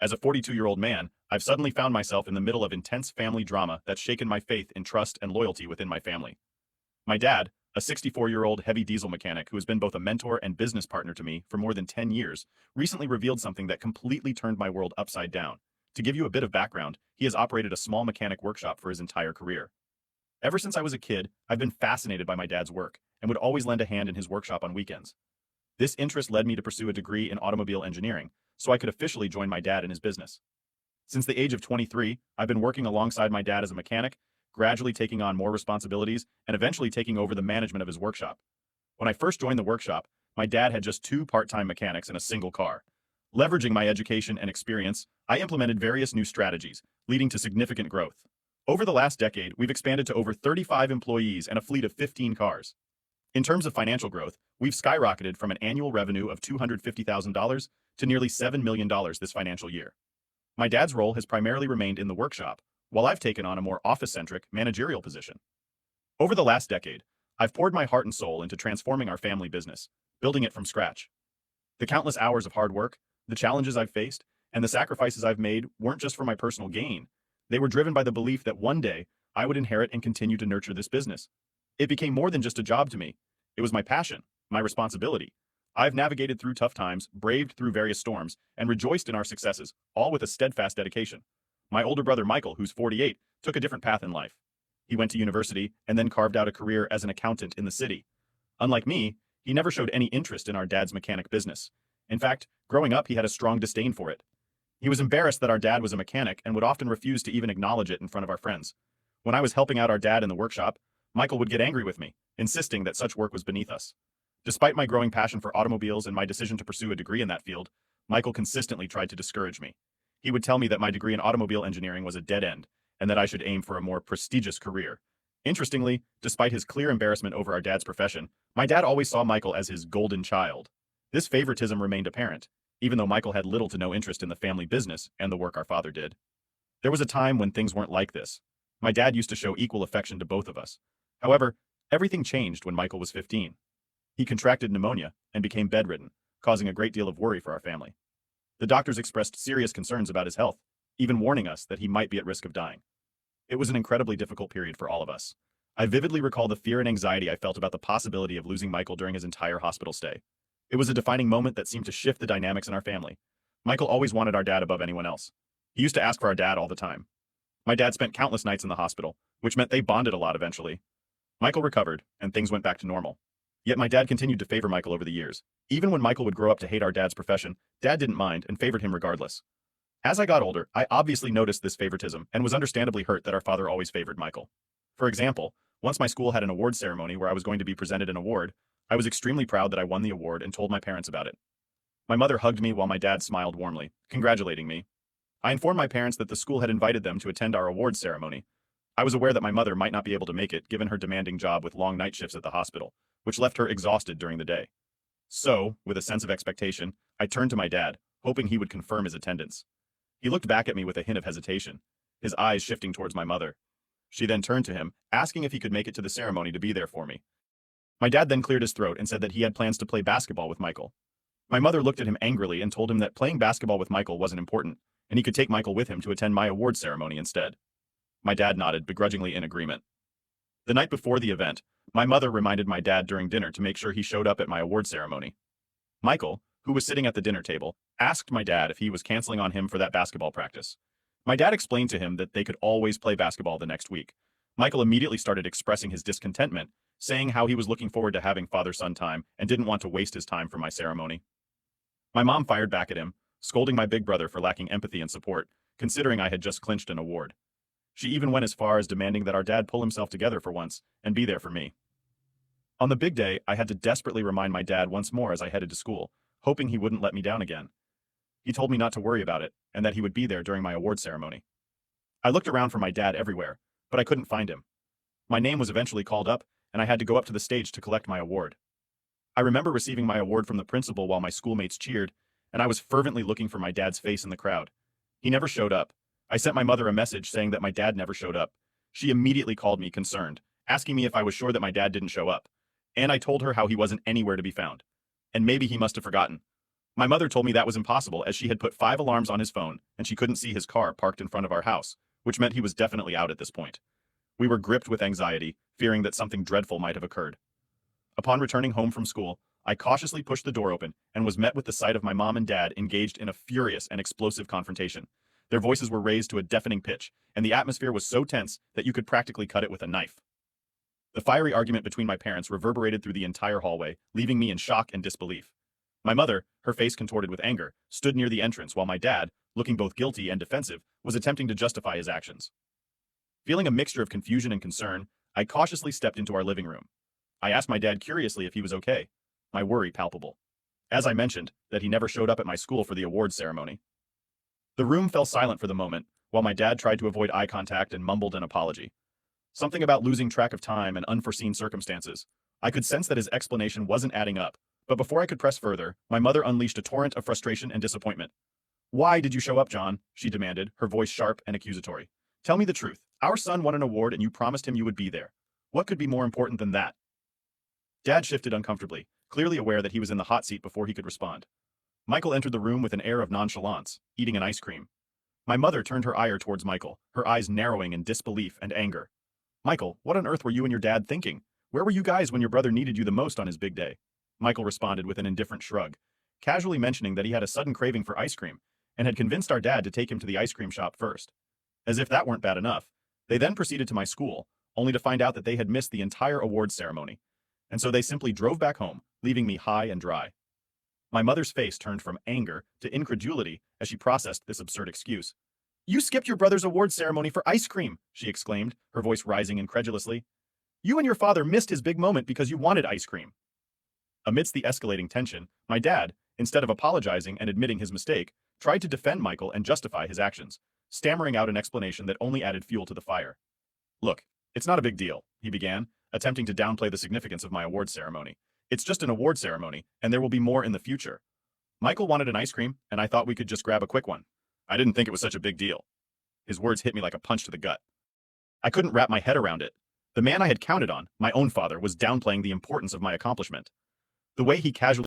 As a 42-year-old man, I've suddenly found myself in the middle of intense family drama that's shaken my faith in trust and loyalty within my family. My dad, a 64-year-old heavy diesel mechanic who has been both a mentor and business partner to me for more than 10 years, recently revealed something that completely turned my world upside down. To give you a bit of background, he has operated a small mechanic workshop for his entire career. Ever since I was a kid, I've been fascinated by my dad's work and would always lend a hand in his workshop on weekends. This interest led me to pursue a degree in automobile engineering, so I could officially join my dad in his business. Since the age of 23, I've been working alongside my dad as a mechanic, gradually taking on more responsibilities and eventually taking over the management of his workshop. When I first joined the workshop, my dad had just 2 part-time mechanics and a single car. Leveraging my education and experience, I implemented various new strategies, leading to significant growth. Over the last decade, we've expanded to over 35 employees and a fleet of 15 cars. In terms of financial growth, we've skyrocketed from an annual revenue of $250,000 to nearly $7 million this financial year. My dad's role has primarily remained in the workshop, while I've taken on a more office-centric managerial position. Over the last decade, I've poured my heart and soul into transforming our family business, building it from scratch. The countless hours of hard work, the challenges I've faced, and the sacrifices I've made weren't just for my personal gain. They were driven by the belief that one day I would inherit and continue to nurture this business. It became more than just a job to me. It was my passion, my responsibility. I've navigated through tough times, braved through various storms, and rejoiced in our successes, all with a steadfast dedication. My older brother Michael, who's 48, took a different path in life. He went to university and then carved out a career as an accountant in the city. Unlike me, he never showed any interest in our dad's mechanic business. In fact, growing up, he had a strong disdain for it. He was embarrassed that our dad was a mechanic and would often refuse to even acknowledge it in front of our friends. When I was helping out our dad in the workshop, Michael would get angry with me, insisting that such work was beneath us. Despite my growing passion for automobiles and my decision to pursue a degree in that field, Michael consistently tried to discourage me. He would tell me that my degree in automobile engineering was a dead end, and that I should aim for a more prestigious career. Interestingly, despite his clear embarrassment over our dad's profession, my dad always saw Michael as his golden child. This favoritism remained apparent, even though Michael had little to no interest in the family business and the work our father did. There was a time when things weren't like this. My dad used to show equal affection to both of us. However, everything changed when Michael was 15. He contracted pneumonia and became bedridden, causing a great deal of worry for our family. The doctors expressed serious concerns about his health, even warning us that he might be at risk of dying. It was an incredibly difficult period for all of us. I vividly recall the fear and anxiety I felt about the possibility of losing Michael during his entire hospital stay. It was a defining moment that seemed to shift the dynamics in our family. Michael always wanted our dad above anyone else. He used to ask for our dad all the time. My dad spent countless nights in the hospital, which meant they bonded a lot eventually. Michael recovered, and things went back to normal. Yet my dad continued to favor Michael over the years. Even when Michael would grow up to hate our dad's profession, Dad didn't mind and favored him regardless. As I got older, I obviously noticed this favoritism and was understandably hurt that our father always favored Michael. For example, once my school had an award ceremony where I was going to be presented an award, I was extremely proud that I won the award and told my parents about it. My mother hugged me while my dad smiled warmly, congratulating me. I informed my parents that the school had invited them to attend our awards ceremony. I was aware that my mother might not be able to make it given her demanding job with long night shifts at the hospital, which left her exhausted during the day. So, with a sense of expectation, I turned to my dad, hoping he would confirm his attendance. He looked back at me with a hint of hesitation, his eyes shifting towards my mother. She then turned to him, asking if he could make it to the ceremony to be there for me. My dad then cleared his throat and said that he had plans to play basketball with Michael. My mother looked at him angrily and told him that playing basketball with Michael wasn't important, and he could take Michael with him to attend my award ceremony instead. My dad nodded, begrudgingly in agreement. The night before the event, my mother reminded my dad during dinner to make sure he showed up at my award ceremony. Michael, who was sitting at the dinner table, asked my dad if he was canceling on him for that basketball practice. My dad explained to him that they could always play basketball the next week. Michael immediately started expressing his discontentment, saying how he was looking forward to having father-son time and didn't want to waste his time for my ceremony. My mom fired back at him, scolding my big brother for lacking empathy and support, considering I had just clinched an award. She even went as far as demanding that our dad pull himself together for once and be there for me. On the big day, I had to desperately remind my dad once more as I headed to school, hoping he wouldn't let me down again. He told me not to worry about it, and that he would be there during my award ceremony. I looked around for my dad everywhere, but I couldn't find him. My name was eventually called up, and I had to go up to the stage to collect my award. I remember receiving my award from the principal while my schoolmates cheered, and I was fervently looking for my dad's face in the crowd. He never showed up. I sent my mother a message saying that my dad never showed up. She immediately called me concerned, asking me if I was sure that my dad didn't show up. And I told her how he wasn't anywhere to be found. And maybe he must have forgotten. My mother told me that was impossible as she had put 5 alarms on his phone and she couldn't see his car parked in front of our house, which meant he was definitely out at this point. We were gripped with anxiety, fearing that something dreadful might have occurred. Upon returning home from school, I cautiously pushed the door open and was met with the sight of my mom and dad engaged in a furious and explosive confrontation. Their voices were raised to a deafening pitch, and the atmosphere was so tense that you could practically cut it with a knife. The fiery argument between my parents reverberated through the entire hallway, leaving me in shock and disbelief. My mother, her face contorted with anger, stood near the entrance while my dad, looking both guilty and defensive, was attempting to justify his actions. Feeling a mixture of confusion and concern, I cautiously stepped into our living room. I asked my dad curiously if he was okay, my worry palpable. As I mentioned, that he never showed up at my school for the awards ceremony. The room fell silent for the moment, while my dad tried to avoid eye contact and mumbled an apology. Something about losing track of time and unforeseen circumstances. I could sense that his explanation wasn't adding up, but before I could press further, my mother unleashed a torrent of frustration and disappointment. "Why did you show up, John?" she demanded, her voice sharp and accusatory. "Tell me the truth. Our son won an award and you promised him you would be there. What could be more important than that?" Dad shifted uncomfortably, clearly aware that he was in the hot seat before he could respond. Michael entered the room with an air of nonchalance, eating an ice cream. My mother turned her ire towards Michael, her eyes narrowing in disbelief and anger. "Michael, what on earth were you and your dad thinking? Where were you guys when your brother needed you the most on his big day?" Michael responded with an indifferent shrug, casually mentioning that he had a sudden craving for ice cream and had convinced our dad to take him to the ice cream shop first. As if that weren't bad enough, they then proceeded to my school, only to find out that they had missed the entire awards ceremony, and so they simply drove back home, leaving me high and dry. My mother's face turned from anger to incredulity as she processed this absurd excuse. "You skipped your brother's awards ceremony for ice cream!" she exclaimed, her voice rising incredulously. "You and your father missed his big moment because you wanted ice cream." Amidst the escalating tension, my dad, instead of apologizing and admitting his mistake, tried to defend Michael and justify his actions, stammering out an explanation that only added fuel to the fire. "Look, it's not a big deal," he began, attempting to downplay the significance of my awards ceremony. "It's just an award ceremony, and there will be more in the future. Michael wanted an ice cream, and I thought we could just grab a quick one. I didn't think it was such a big deal." His words hit me like a punch to the gut. I couldn't wrap my head around it. The man I had counted on, my own father, was downplaying the importance of my accomplishment. The way he casually